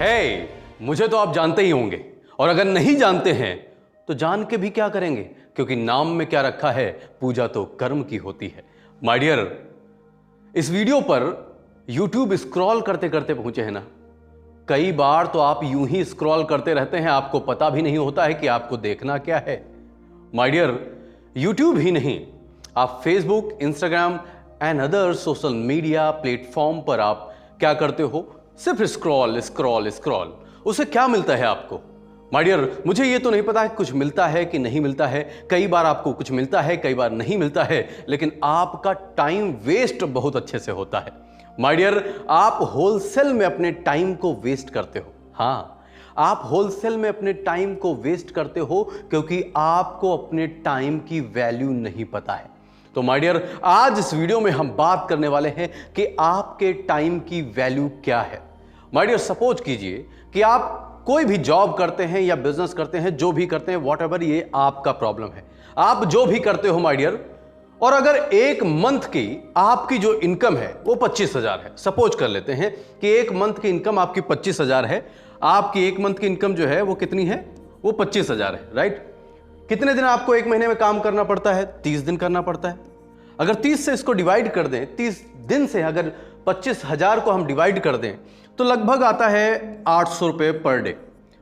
हे, मुझे तो आप जानते ही होंगे, और अगर नहीं जानते हैं तो जान के भी क्या करेंगे, क्योंकि नाम में क्या रखा है, पूजा तो कर्म की होती है। माय डियर, इस वीडियो पर YouTube स्क्रॉल करते करते पहुंचे हैं ना। कई बार तो आप यूं ही स्क्रॉल करते रहते हैं, आपको पता भी नहीं होता है कि आपको देखना क्या है। माय डियर, YouTube ही नहीं, आप Facebook, Instagram and other social media platform पर आप क्या करते हो, सिर्फ स्क्रॉल स्क्रॉल स्क्रॉल। उससे क्या मिलता है आपको? माय डियर, मुझे ये तो नहीं पता है कुछ मिलता है कि नहीं मिलता है। कई बार आपको कुछ मिलता है, कई बार नहीं मिलता है, लेकिन आपका टाइम वेस्ट बहुत अच्छे से होता है। माय डियर, आप होलसेल में अपने टाइम को वेस्ट करते हो। हाँ, आप होलसेल में अपने टाइम को वेस्ट करते हो क्योंकि आपको अपने टाइम की वैल्यू नहीं पता है। तो माय डियर, आज इस वीडियो में हम बात करने वाले हैं कि आपके टाइम की वैल्यू क्या है। माय डियर, सपोज कीजिए कि आप कोई भी जॉब करते हैं या बिजनेस करते हैं, जो भी करते हैं, व्हाटएवर, ये आपका प्रॉब्लम है। आप जो भी करते हो माय डियर, और अगर एक मंथ की आपकी जो इनकम है वो 25,000 है। सपोज कर लेते हैं कि एक मंथ की इनकम आपकी 25,000 है। आपकी एक मंथ की इनकम जो है वो कितनी है, वो 25,000 है, राइट। कितने दिन आपको एक महीने में काम करना पड़ता है? 30 दिन करना पड़ता है। अगर 30 से इसको डिवाइड कर दें, 30 दिन से अगर 25,000 को हम डिवाइड कर दें तो लगभग आता है 800 रुपये पर डे।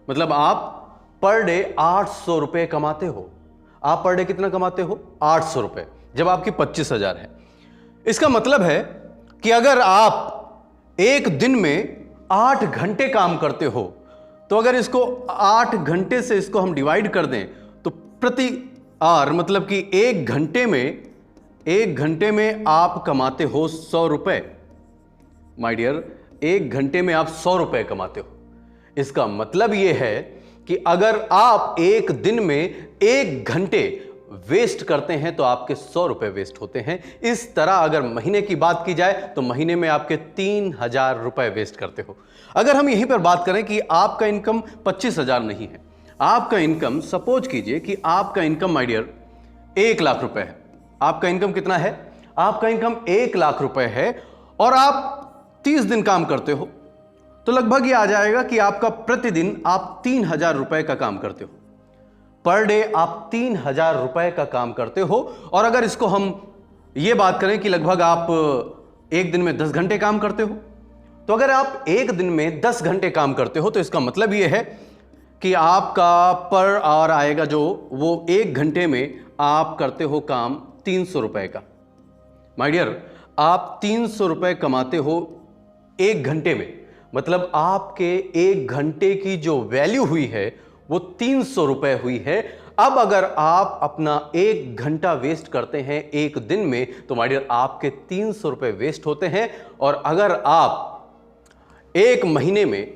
मतलब आप पर डे 800 रुपये कमाते हो। आप पर डे कितना कमाते हो? 800 रुपये, जब आपकी 25,000 है। इसका मतलब है कि अगर आप एक दिन में 8 घंटे काम करते हो, तो अगर इसको 8 घंटे से इसको हम डिवाइड कर दें तो प्रति आवर, मतलब कि एक घंटे में आप कमाते हो 100 रुपये। माय डियर, एक घंटे में आप 100 रुपये कमाते हो। इसका मतलब यह है कि अगर आप एक दिन में 1 घंटे वेस्ट करते हैं तो आपके 100 रुपये वेस्ट होते हैं। इस तरह अगर महीने की बात की जाए तो महीने में आपके 3,000 रुपये वेस्ट करते हो। अगर हम यहीं पर बात करें कि आपका इनकम 25,000 नहीं है, आपका इनकम, सपोज कीजिए कि आपका इनकम माय डियर 1 लाख रुपए है। आपका इनकम कितना है? आपका इनकम 1 लाख रुपए है, और आप 30 दिन काम करते हो, तो लगभग ये आ जाएगा कि आपका प्रतिदिन आप 3,000 रुपए का काम करते हो। पर डे आप 3,000 रुपए का काम करते हो। और अगर इसको हम ये बात करें कि लगभग आप एक दिन में 10 घंटे काम करते हो, तो अगर आप एक दिन में 10 घंटे काम करते हो तो इसका मतलब ये है कि आपका पर आवर आएगा जो, वो एक घंटे में आप करते हो काम 300 रुपए का। माय डियर, आप 300 रुपए कमाते हो एक घंटे में, मतलब आपके एक घंटे की जो वैल्यू हुई है वो 300 रुपए हुई है। अब अगर आप अपना 1 घंटा वेस्ट करते हैं एक दिन में तो माय डियर आपके 300 रुपए वेस्ट होते हैं। और अगर आप एक महीने में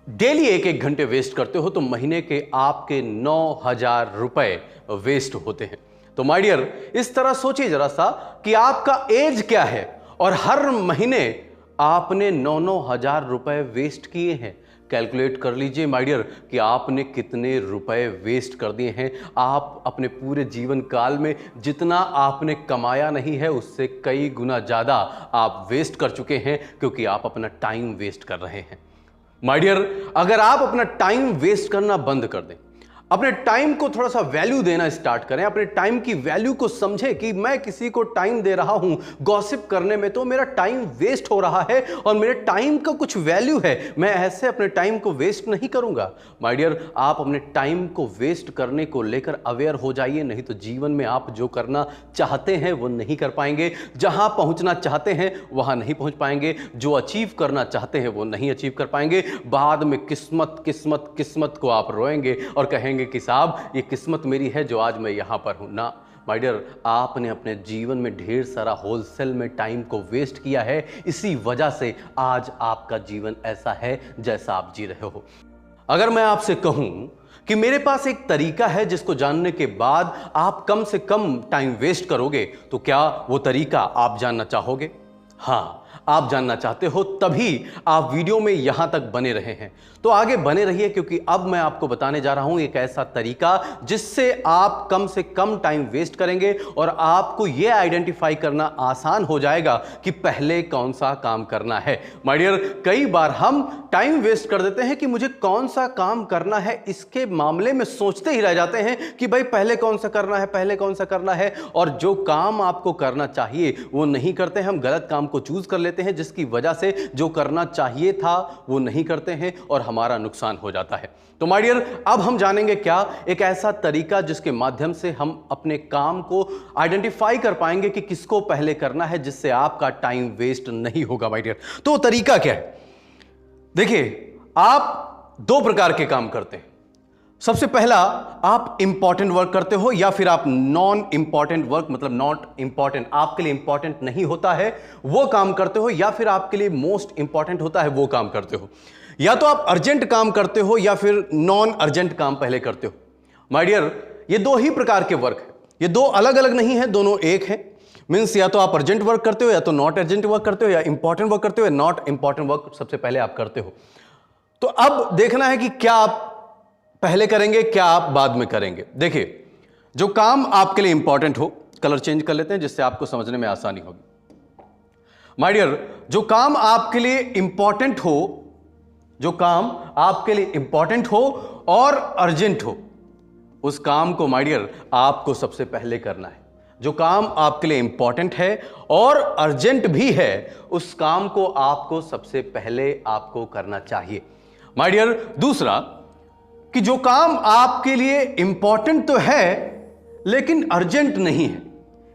डेली 1-1 घंटे वेस्ट करते हो तो महीने के आपके 9,000 रुपए वेस्ट होते हैं। तो माय डियर, इस तरह सोचिए जरा सा कि आपका एज क्या है और हर महीने आपने 9,000 रुपए वेस्ट किए हैं। कैलकुलेट कर लीजिए माय डियर कि आपने कितने रुपए वेस्ट कर दिए हैं। आप अपने पूरे जीवन काल में जितना आपने कमाया नहीं है उससे कई गुना ज़्यादा आप वेस्ट कर चुके हैं, क्योंकि आप अपना टाइम वेस्ट कर रहे हैं। माय डियर, अगर आप अपना टाइम वेस्ट करना बंद कर दें, अपने टाइम को थोड़ा सा वैल्यू देना स्टार्ट करें, अपने टाइम की वैल्यू को समझें कि मैं किसी को टाइम दे रहा हूं गॉसिप करने में, तो मेरा टाइम वेस्ट हो रहा है और मेरे टाइम का कुछ वैल्यू है, मैं ऐसे अपने टाइम को वेस्ट नहीं करूंगा। माय डियर, आप अपने टाइम को वेस्ट करने को लेकर अवेयर हो जाइए, नहीं तो जीवन में आप जो करना चाहते हैं वो नहीं कर पाएंगे, जहां पहुंचना चाहते हैं वहां नहीं पहुंच पाएंगे, जो अचीव करना चाहते हैं वो नहीं अचीव कर पाएंगे। बाद में किस्मत किस्मत किस्मत को आप रोएंगे और कहेंगे कि साहब ये किस्मत मेरी है जो आज मैं यहां पर हूं ना। माय डियर, आपने अपने जीवन में ढेर सारा होलसेल में टाइम को वेस्ट किया है, इसी वजह से आज आपका जीवन ऐसा है जैसा आप जी रहे हो। अगर मैं आपसे कहूं कि मेरे पास एक तरीका है जिसको जानने के बाद आप कम से कम टाइम वेस्ट करोगे, तो क्या वो तरीका आप जानना चाहोगे? हाँ, आप जानना चाहते हो तभी आप वीडियो में यहां तक बने रहे हैं। तो आगे बने रहिए, क्योंकि अब मैं आपको बताने जा रहा हूं एक ऐसा तरीका जिससे आप कम से कम टाइम वेस्ट करेंगे और आपको यह आइडेंटिफाई करना आसान हो जाएगा कि पहले कौन सा काम करना है। माय डियर, कई बार हम टाइम वेस्ट कर देते हैं कि मुझे कौन सा काम करना है, इसके मामले में सोचते ही रह जाते हैं कि भाई पहले कौन सा करना है, पहले कौन सा करना है, और जो काम आपको करना चाहिए वो नहीं करते हैं। हम गलत काम को चूज कर लेते हैं, जिसकी वजह से जो करना चाहिए था वो नहीं करते हैं और हमारा नुकसान हो जाता है। तो माय डियर, अब हम जानेंगे क्या एक ऐसा तरीका जिसके माध्यम से हम अपने काम को आइडेंटिफाई कर पाएंगे कि किसको पहले करना है, जिससे आपका टाइम वेस्ट नहीं होगा। माय डियर, तो तरीका क्या है? देखिए, आप दो प्रकार के काम करते हैं। सबसे पहला, आप इंपॉर्टेंट वर्क करते हो या फिर आप नॉन इंपॉर्टेंट वर्क, मतलब नॉट इंपॉर्टेंट, आपके लिए इंपॉर्टेंट नहीं होता है वो काम करते हो, या फिर आपके लिए मोस्ट इंपॉर्टेंट होता है वो काम करते हो। या तो आप अर्जेंट काम करते हो या फिर नॉन अर्जेंट काम पहले करते हो। माय डियर, ये दो ही प्रकार के वर्क है, ये दो अलग अलग नहीं है, दोनों एक है। मींस या तो आप अर्जेंट वर्क करते हो या तो नॉट अर्जेंट वर्क करते हो, या इंपॉर्टेंट वर्क करते हो या नॉट इंपॉर्टेंट वर्क सबसे पहले आप करते हो। तो अब देखना है कि क्या आप पहले करेंगे, क्या आप बाद में करेंगे। देखिए, जो काम आपके लिए इंपॉर्टेंट हो, कलर चेंज कर लेते हैं जिससे आपको समझने में आसानी होगी। माय डियर, जो काम आपके लिए इंपॉर्टेंट हो, जो काम आपके लिए इंपॉर्टेंट हो और अर्जेंट हो, उस काम को माय डियर आपको सबसे पहले करना है। जो काम आपके लिए इंपॉर्टेंट है और अर्जेंट भी है, उस काम को आपको सबसे पहले आपको करना चाहिए। माय डियर, दूसरा कि जो काम आपके लिए इंपॉर्टेंट तो है लेकिन अर्जेंट नहीं है,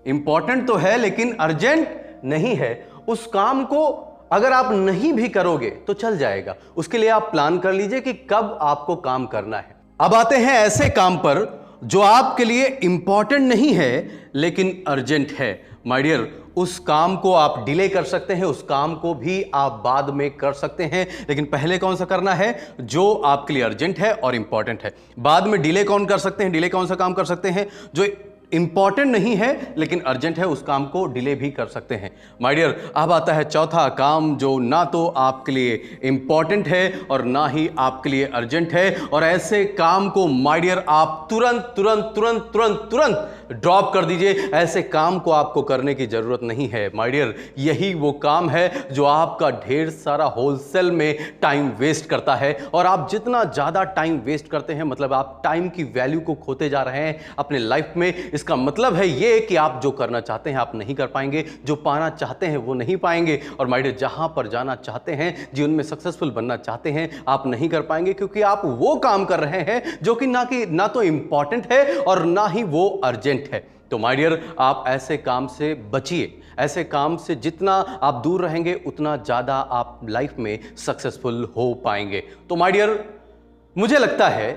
इंपॉर्टेंट तो है लेकिन अर्जेंट नहीं है, उस काम को अगर आप नहीं भी करोगे तो चल जाएगा। उसके लिए आप प्लान कर लीजिए कि कब आपको काम करना है। अब आते हैं ऐसे काम पर जो आपके लिए इंपॉर्टेंट नहीं है लेकिन अर्जेंट है। माय डियर, उस काम को आप डिले कर सकते हैं, उस काम को भी आप बाद में कर सकते हैं, लेकिन पहले कौन सा करना है? जो आपके लिए अर्जेंट है और इंपॉर्टेंट है। बाद में डिले कौन कर सकते हैं? डिले कौन सा काम कर सकते हैं? जो इंपॉर्टेंट नहीं है लेकिन अर्जेंट है, उस काम को डिले भी कर सकते हैं। माय डियर, अब आता है चौथा काम, जो ना तो आपके लिए इंपॉर्टेंट है और ना ही आपके लिए अर्जेंट है, और ऐसे काम को माय डियर आप तुरंत तुरंत तुरंत तुरंत तुरंत ड्रॉप कर दीजिए। ऐसे काम को आपको करने की जरूरत नहीं है। माय डियर, यही वो काम है जो आपका ढेर सारा होलसेल में टाइम वेस्ट करता है, और आप जितना ज्यादा टाइम वेस्ट करते हैं, मतलब आप टाइम की वैल्यू को खोते जा रहे हैं अपने लाइफ में। इसका मतलब है ये कि आप जो करना चाहते हैं आप नहीं कर पाएंगे, जो पाना चाहते हैं वो नहीं पाएंगे, और माय डियर, जहां पर जाना चाहते हैं, जीवन में सक्सेसफुल बनना चाहते हैं, आप नहीं कर पाएंगे, क्योंकि आप वो काम कर रहे हैं जो कि ना तो इंपॉर्टेंट है और ना ही वो अर्जेंट है। तो माय डियर, आप ऐसे काम से बचिए। ऐसे काम से जितना आप दूर रहेंगे उतना ज्यादा आप लाइफ में सक्सेसफुल हो पाएंगे। तो माय डियर, मुझे लगता है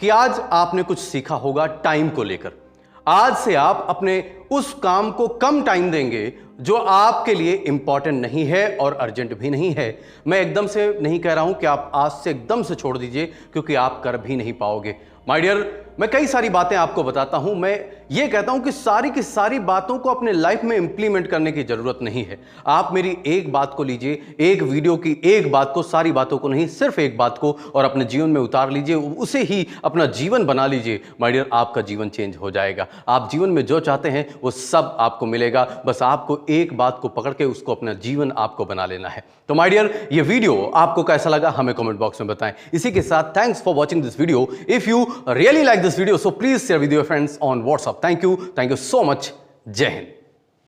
कि आज आपने कुछ सीखा होगा टाइम को लेकर। आज से आप अपने उस काम को कम टाइम देंगे जो आपके लिए इंपॉर्टेंट नहीं है और अर्जेंट भी नहीं है। मैं एकदम से नहीं कह रहा हूं कि आप आज से एकदम से छोड़ दीजिए, क्योंकि आप कर भी नहीं पाओगे। माय डियर, मैं कई सारी बातें आपको बताता हूं। मैं ये कहता हूं कि सारी की सारी बातों को अपने लाइफ में इंप्लीमेंट करने की जरूरत नहीं है। आप मेरी एक बात को लीजिए, एक वीडियो की एक बात को, सारी बातों को नहीं, सिर्फ एक बात को, और अपने जीवन में उतार लीजिए, उसे ही अपना जीवन बना लीजिए। माय डियर, आपका जीवन चेंज हो जाएगा। आप जीवन में जो चाहते हैं वो सब आपको मिलेगा। बस आपको एक बात को पकड़ के उसको अपना जीवन आपको बना लेना है। तो माय डियर, ये वीडियो आपको कैसा लगा हमें कमेंट बॉक्स में बताएं। इसी के साथ thanks for watching this video. If you really like this video, so please share with your friends on WhatsApp. Thank you so much. Jai Hind.